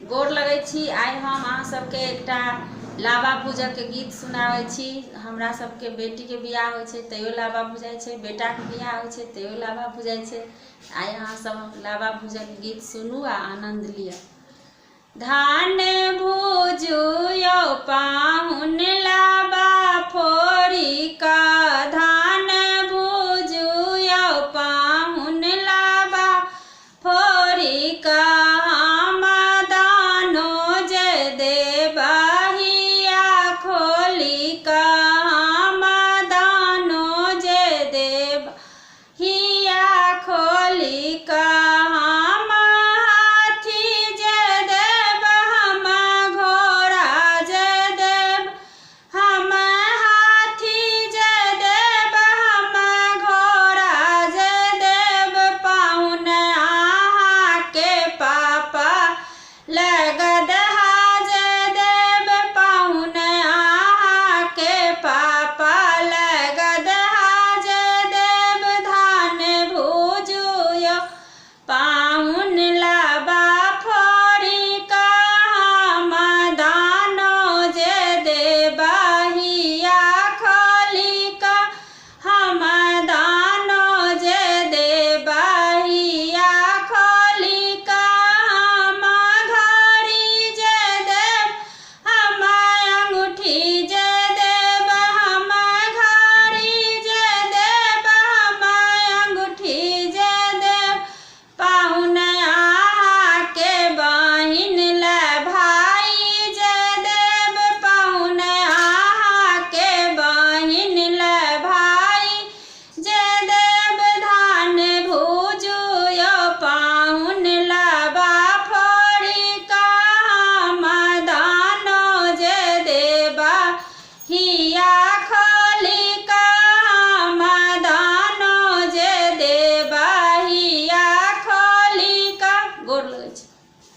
गोर लगै छी। आइ हम अहाँ सबके एकटा लाबा भूजक के गीत सुनाबै छी। हमरा सबके बेटी के बियाह होइ छै तैयो लाबा भुजाइ छै, बेटा के बियाह होइ छै तैयो लाबा भुजाइ छै। आइ अहाँ सब लाबा भूजक गीत सुनू आ आनंद लिअ। धान भूजू यौ पाहुन लाबा फोड़ी कऽ, धान भूजू यौ पाहुन लाबा फोड़ी कऽ, हम दानो जे देबहिया खोली कऽ, हम दानो जे देबहिया खोली कऽ, हम हाथी जे देब, हम घोड़ा जे देब, हम हाथी जे देब, हम घोड़ा जे देब, पाहुन अहाँके पापा लग